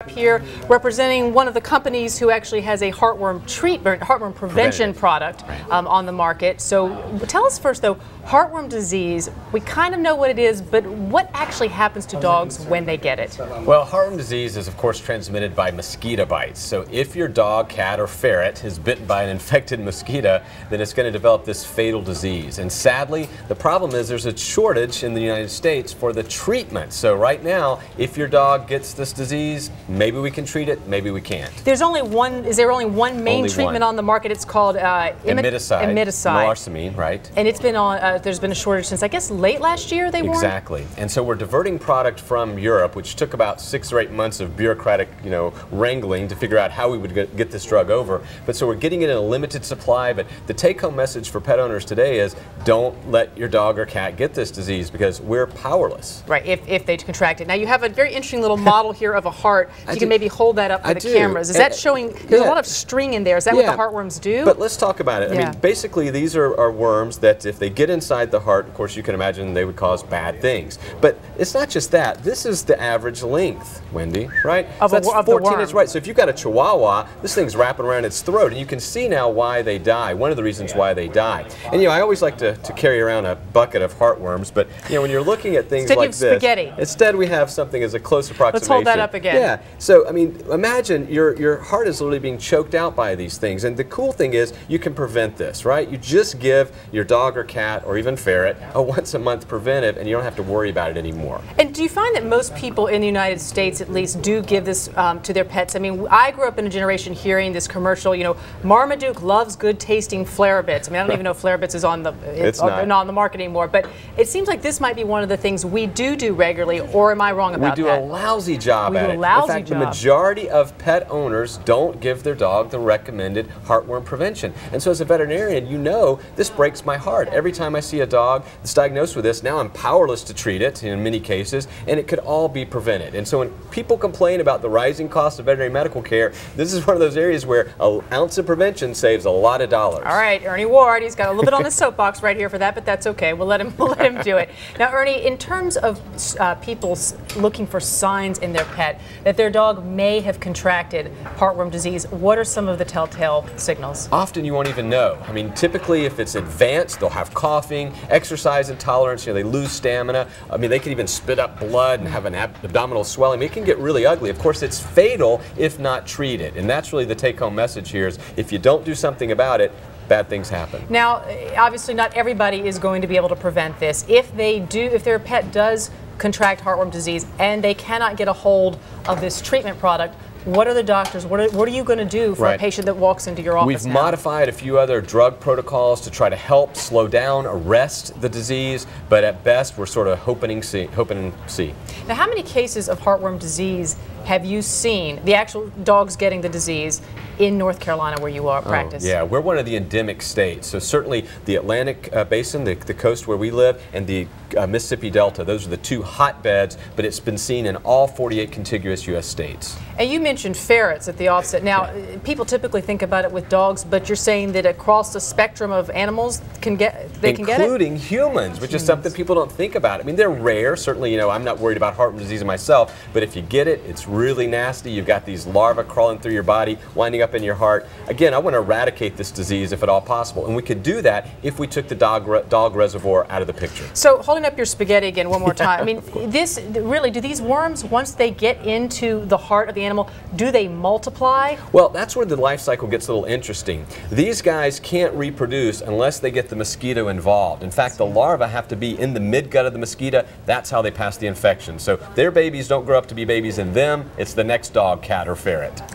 Here representing one of the companies who actually has a heartworm treatment, heartworm prevention product on the market. So tell us first though, heartworm disease, we kind of know what it is, but what actually happens to dogs when they get it? Well, heartworm disease is of course transmitted by mosquito bites. So if your dog, cat, or ferret is bitten by an infected mosquito, then it's going to develop this fatal disease. And sadly, the problem is there's a shortage in the United States for the treatment. So right now, if your dog gets this disease, maybe we can treat it, maybe we can't. There's only one, is there only one main treatment on the market? It's called imidacide, melarsamine, right? And it's been on, there's been a shortage since I guess late last year they warned? Exactly. And so we're diverting product from Europe, which took about 6 or 8 months of bureaucratic, wrangling to figure out how we would get this drug over. But so we're getting it in a limited supply, but the take-home message for pet owners today is don't let your dog or cat get this disease because we're powerless. Right, if they contract it. Now you have a very interesting little model here of a heart. You can maybe hold that up for the cameras. Is that showing, there's a lot of string in there. Is that what the heartworms do? But let's talk about it. I mean, basically these are worms that if they get inside the heart, of course you can imagine they would cause bad things. But it's not just that. This is the average length, Wendy, right? Of so that's 14 worm. inches, right? So if you've got a Chihuahua, this thing's wrapping around its throat, and you can see now why they die, one of the reasons why they die. And I always like to carry around a bucket of heartworms, but when you're looking at things like this, instead we have something as a close approximation. Let's hold that up again. Yeah, so I mean, imagine your heart is literally being choked out by these things, and the cool thing is you can prevent this, right? You just give your dog or cat or even ferret a once-a-month preventive, and you don't have to worry about it anymore. And do you find that most people in the United States, at least, do give this to their pets? I mean, I grew up in a generation hearing this commercial, Marmaduke loves good-tasting Flarabits. I mean, I don't even know if Flarabits is on the not on the market anymore, but it seems like this might be one of the things we do regularly, or am I wrong about that? We do a lousy job at it. In fact, the majority of pet owners don't give their dog the recommended heartworm prevention. And so as a veterinarian, this breaks my heart. Every time I see a dog that's diagnosed with this, now I'm powerless to treat it in many cases, and it could all be prevented. And so when people complain about the rising cost of veterinary medical care, this is one of those areas where an ounce of prevention saves a lot of dollars. All right, Ernie Ward, he's got a little bit on the soapbox right here for that, but that's okay. We'll let him do it. Now, Ernie, in terms of people looking for signs in their pet that their dog may have contracted heartworm disease, what are some of the telltale signals? Often you won't even know. I mean, typically if it's advanced, they'll have coughing, exercise intolerance, they lose stamina. I mean, they can even spit up blood and have an abdominal swelling. It can get really ugly. Of course, it's fatal if not treated. And that's really the take-home message here is if you don't do something about it, bad things happen. Now, obviously not everybody is going to be able to prevent this. If their pet does contract heartworm disease and they cannot get a hold of this treatment product, what are the doctors, what are you going to do for a patient that walks into your office We've modified a few other drug protocols to try to help slow down, arrest the disease, but at best we're sort of hoping and see. Now, how many cases of heartworm disease have you seen, the actual dogs getting the disease, in North Carolina where you practice? Yeah, we're one of the endemic states. So certainly the Atlantic Basin, the coast where we live, and the Mississippi Delta, those are the two hotbeds, but it's been seen in all 48 contiguous U.S. states. And you mentioned ferrets at the offset. Now, people typically think about it with dogs, but you're saying that across the spectrum of animals can get it? Including humans, which is something people don't think about. I mean, they're rare. Certainly, I'm not worried about heartworm disease myself, but if you get it, it's really nasty. You've got these larvae crawling through your body, winding up in your heart. Again, I want to eradicate this disease if at all possible, and we could do that if we took the dog reservoir out of the picture. So, holding up your spaghetti again one more time. I mean, do these worms, once they get into the heart of the animal, do they multiply? Well, that's where the life cycle gets a little interesting. These guys can't reproduce unless they get the mosquito involved. In fact, the larvae have to be in the midgut of the mosquito. That's how they pass the infection. So their babies don't grow up to be babies in them. It's the next dog, cat, or ferret.